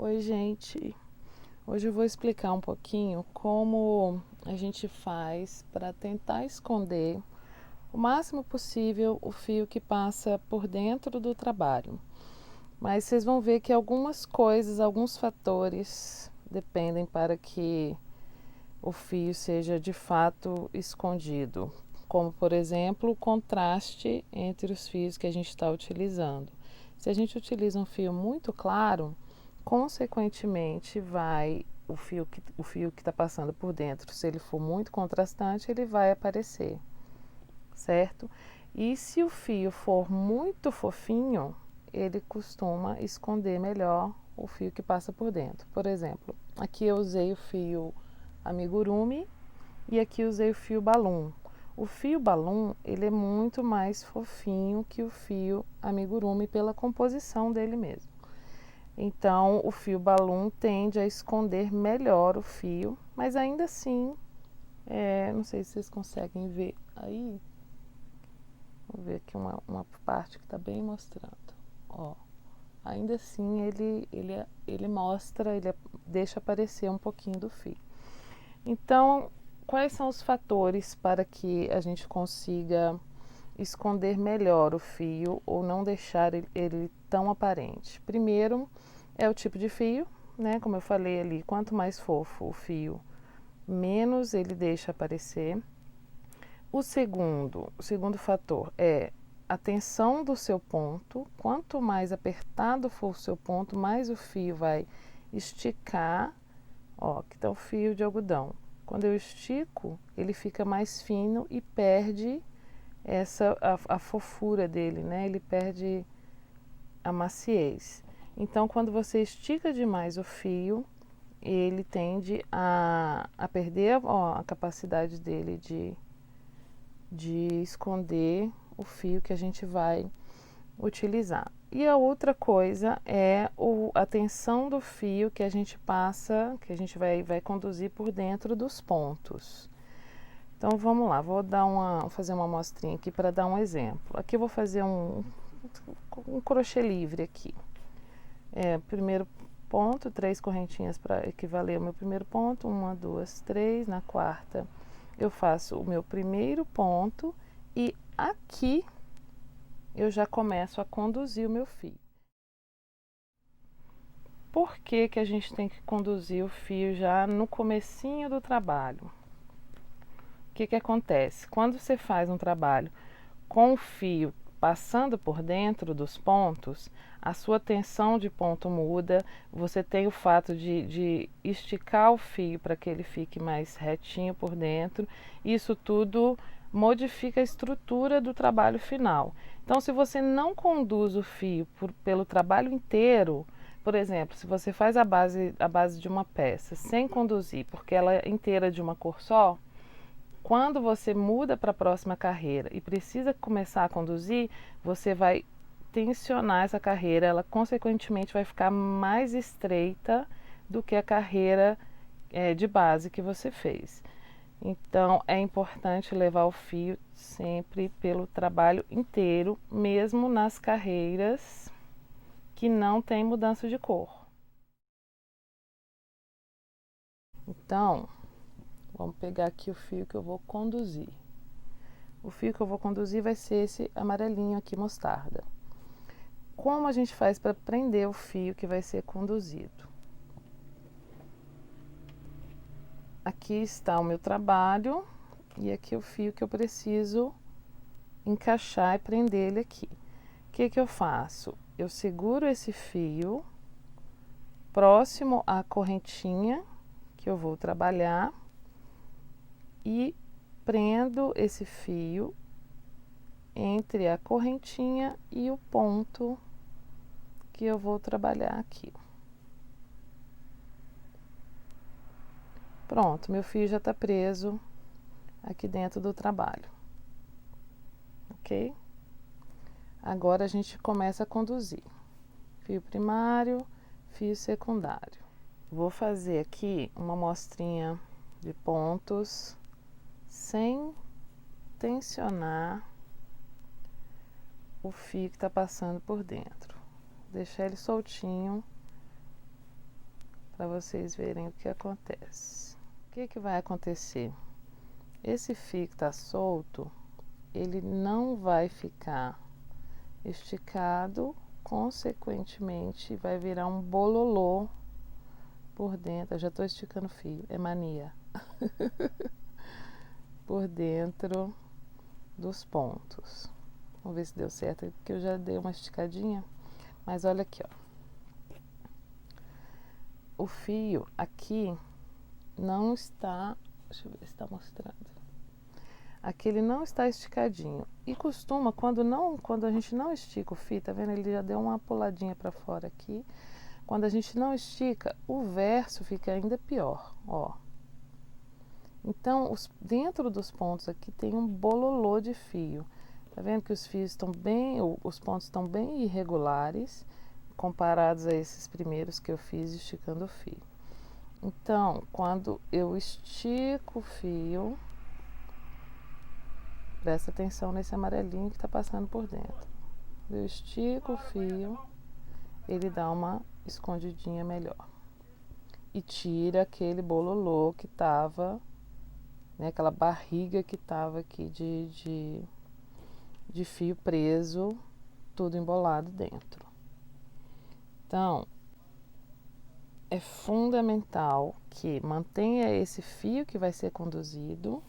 Oi, gente. Hoje eu vou explicar um pouquinho como a gente faz para tentar esconder o máximo possível o fio que passa por dentro do trabalho. Mas vocês vão ver que algumas coisas, alguns fatores dependem para que o fio seja de fato escondido, como por exemplo o contraste entre os fios que a gente está utilizando. Se a gente utiliza um fio muito claro, consequentemente vai o fio que está passando por dentro, se ele for muito contrastante, ele vai aparecer, certo? E se o fio for muito fofinho, ele costuma esconder melhor o fio que passa por dentro. Por exemplo, aqui eu usei o fio amigurumi e aqui usei o fio balloon. O fio balloon, ele é muito mais fofinho que o fio amigurumi pela composição dele mesmo. Então, o fio balloon tende a esconder melhor o fio, mas ainda assim, não sei se vocês conseguem ver aí. Vou ver aqui uma parte que está bem mostrando. Ó, ainda assim, ele mostra, ele deixa aparecer um pouquinho do fio. Então, quais são os fatores para que a gente consiga esconder melhor o fio ou não deixar ele tão aparente? Primeiro é o tipo de fio, né? Como eu falei ali, quanto mais fofo o fio, menos ele deixa aparecer. O segundo fator é a tensão do seu ponto. Quanto mais apertado for o seu ponto, mais o fio vai esticar. Ó, aqui está o fio de algodão. Quando eu estico, ele fica mais fino e perde a fofura dele, né? Ele perde a maciez. Então, quando você estica demais o fio, ele tende a perder a capacidade dele de esconder o fio que a gente vai utilizar. E a outra coisa é a tensão do fio que a gente passa, que a gente vai conduzir por dentro dos pontos. Então vamos lá, fazer uma amostrinha aqui para dar um exemplo. Aqui eu vou fazer um crochê livre aqui. Primeiro ponto, 3 correntinhas para equivaler ao meu primeiro ponto, 1, 2, 3. Na quarta eu faço o meu primeiro ponto e aqui eu já começo a conduzir o meu fio. Por que que a gente tem que conduzir o fio já no comecinho do trabalho? O que que acontece? Quando você faz um trabalho com o fio passando por dentro dos pontos, a sua tensão de ponto muda, você tem o fato de esticar o fio para que ele fique mais retinho por dentro. Isso tudo modifica a estrutura do trabalho final. Então, se você não conduz o fio pelo trabalho inteiro, por exemplo, se você faz a base de uma peça sem conduzir, porque ela é inteira de uma cor só, quando você muda para a próxima carreira e precisa começar a conduzir, você vai tensionar essa carreira, ela consequentemente vai ficar mais estreita do que a carreira de base que você fez. Então é importante levar o fio sempre pelo trabalho inteiro, mesmo nas carreiras que não tem mudança de cor. Então, vamos pegar aqui o fio que eu vou conduzir. O fio que eu vou conduzir vai ser esse amarelinho aqui, mostarda. Como a gente faz para prender o fio que vai ser conduzido? Aqui está o meu trabalho e aqui o fio que eu preciso encaixar e prender ele aqui. O que que eu faço? Eu seguro esse fio próximo à correntinha que eu vou trabalhar e prendo esse fio entre a correntinha e o ponto que eu vou trabalhar aqui. Pronto, meu fio já está preso aqui dentro do trabalho, ok? Agora a gente começa a conduzir. Fio primário, fio secundário. Vou fazer aqui uma amostrinha de pontos sem tensionar o fio que está passando por dentro. Deixar ele soltinho para vocês verem o que acontece. O que vai acontecer? Esse fio que está solto, ele não vai ficar esticado, consequentemente vai virar um bololô por dentro. Eu já estou esticando o fio, é mania. Por dentro dos pontos. Vamos ver se deu certo, porque eu já dei uma esticadinha. Mas olha aqui, ó. O fio aqui não está... Deixa eu ver se está mostrando. Aqui ele não está esticadinho. E costuma, quando a gente não estica o fio, tá vendo? Ele já deu uma puladinha para fora aqui. Quando a gente não estica, o verso fica ainda pior, ó. Então, dentro dos pontos aqui tem um bololô de fio. Tá vendo que os fios estão bem, os pontos estão bem irregulares, comparados a esses primeiros que eu fiz esticando o fio. Então, quando eu estico o fio, presta atenção nesse amarelinho que está passando por dentro. Eu estico o fio, ele dá uma escondidinha melhor. E tira aquele bololô que estava, né, aquela barriga que estava aqui de fio preso, tudo embolado dentro. Então, é fundamental que mantenha esse fio que vai ser conduzido,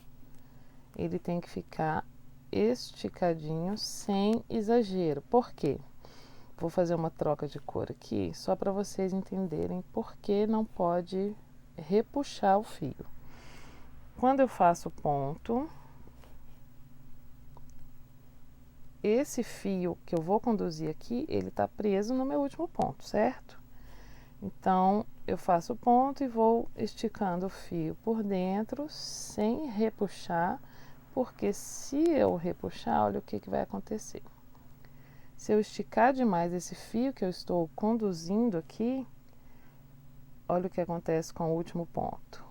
ele tem que ficar esticadinho, sem exagero. Por quê? Vou fazer uma troca de cor aqui, só para vocês entenderem por que não pode repuxar o fio. Quando eu faço o ponto, esse fio que eu vou conduzir aqui, ele está preso no meu último ponto, certo? Então, eu faço o ponto e vou esticando o fio por dentro, sem repuxar, porque se eu repuxar, olha o que vai acontecer. Se eu esticar demais esse fio que eu estou conduzindo aqui, olha o que acontece com o último ponto.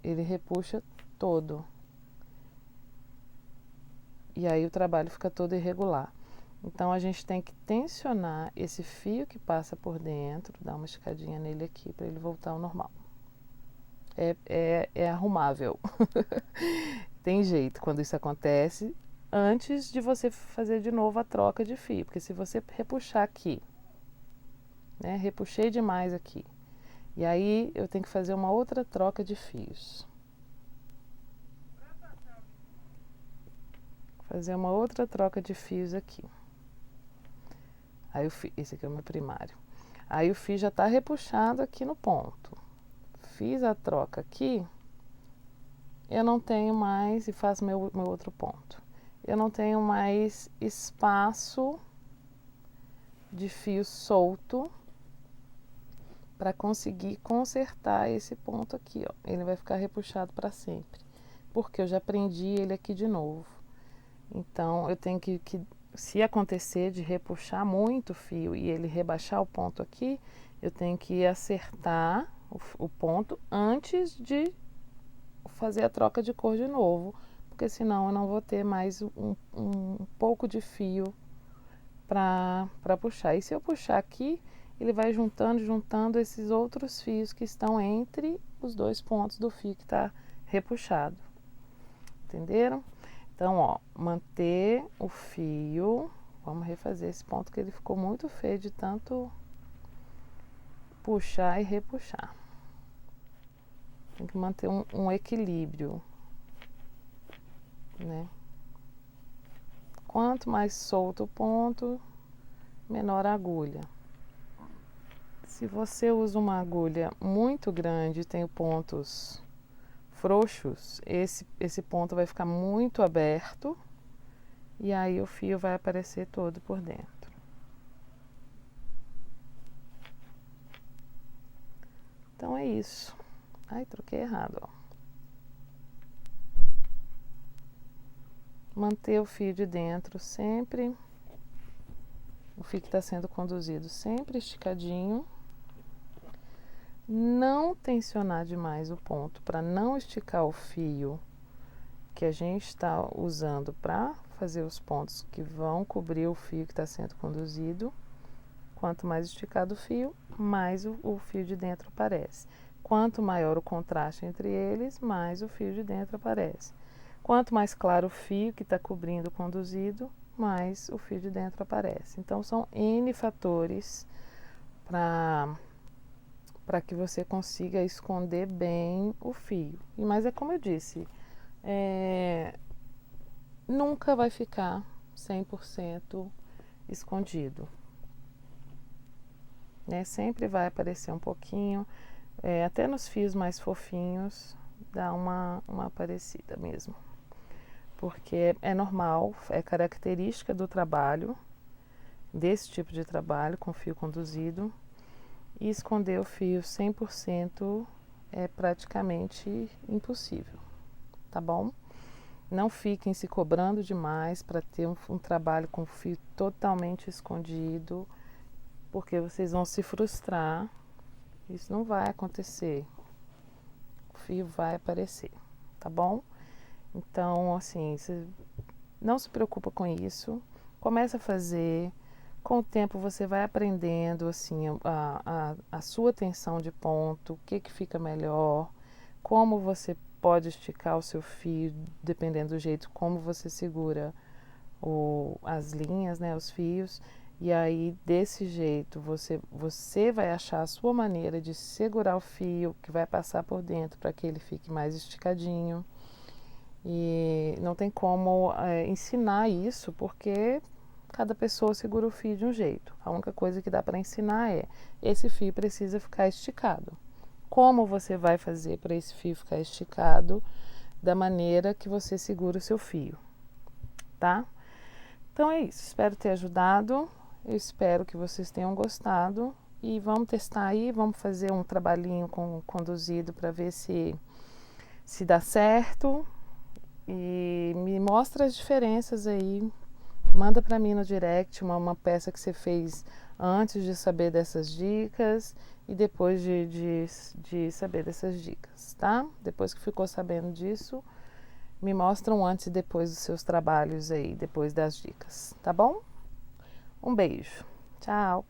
Ele repuxa todo. E aí o trabalho fica todo irregular. Então, a gente tem que tensionar esse fio que passa por dentro, dar uma esticadinha nele aqui para ele voltar ao normal. É arrumável. Tem jeito quando isso acontece, antes de você fazer de novo a troca de fio. Porque se você repuxar aqui, né, repuxei demais aqui, e aí eu tenho que fazer uma outra troca de fios. Fazer uma outra troca de fios aqui. Aí esse aqui é o meu primário. Aí o fio já está repuxado aqui no ponto. Fiz a troca aqui, eu não tenho mais, e faço meu outro ponto. Eu não tenho mais espaço de fio solto para conseguir consertar esse ponto aqui, ó. Ele vai ficar repuxado para sempre, porque eu já prendi ele aqui de novo. Então, eu tenho que se acontecer de repuxar muito o fio e ele rebaixar o ponto aqui, eu tenho que acertar o ponto antes de fazer a troca de cor de novo, porque senão eu não vou ter mais um pouco de fio para puxar. E se eu puxar aqui, ele vai juntando esses outros fios que estão entre os dois pontos do fio que está repuxado. Entenderam? Então, ó, manter o fio. Vamos refazer esse ponto que ele ficou muito feio de tanto puxar e repuxar. Tem que manter um equilíbrio, né? Quanto mais solto o ponto, menor a agulha. Se você usa uma agulha muito grande, tem pontos frouxos, esse ponto vai ficar muito aberto e aí o fio vai aparecer todo por dentro. Então é isso. Ai, troquei errado, ó. Manter o fio de dentro sempre, o fio que está sendo conduzido sempre esticadinho. Não tensionar demais o ponto para não esticar o fio que a gente está usando para fazer os pontos que vão cobrir o fio que está sendo conduzido. Quanto mais esticado o fio, mais o fio de dentro aparece. Quanto maior o contraste entre eles, mais o fio de dentro aparece. Quanto mais claro o fio que está cobrindo o conduzido, mais o fio de dentro aparece. Então, são N fatores para que você consiga esconder bem o fio. Mas é como eu disse, nunca vai ficar 100% escondido. Sempre vai aparecer um pouquinho, até nos fios mais fofinhos dá uma aparecida mesmo. Porque é normal, é característica do trabalho, desse tipo de trabalho com fio conduzido, e esconder o fio 100% é praticamente impossível, tá bom? Não fiquem se cobrando demais para ter um trabalho com fio totalmente escondido, porque vocês vão se frustrar. Isso não vai acontecer. O fio vai aparecer, tá bom? Então, assim, você não se preocupa com isso. Começa a fazer. Com o tempo você vai aprendendo assim a sua tensão de ponto, o que fica melhor, como você pode esticar o seu fio, dependendo do jeito como você segura as linhas, né, os fios. E aí, desse jeito, você vai achar a sua maneira de segurar o fio que vai passar por dentro para que ele fique mais esticadinho. E não tem como ensinar isso, porque cada pessoa segura o fio de um jeito. A única coisa que dá para ensinar é: esse fio precisa ficar esticado. Como você vai fazer para esse fio ficar esticado da maneira que você segura o seu fio, tá? Então é isso. Espero ter ajudado. Eu espero que vocês tenham gostado. E vamos testar aí, vamos fazer um trabalhinho conduzido para ver se dá certo. E me mostra as diferenças aí. Manda para mim no direct uma peça que você fez antes de saber dessas dicas e depois de saber dessas dicas, tá? Depois que ficou sabendo disso, me mostra um antes e depois dos seus trabalhos aí, depois das dicas, tá bom? Um beijo. Tchau.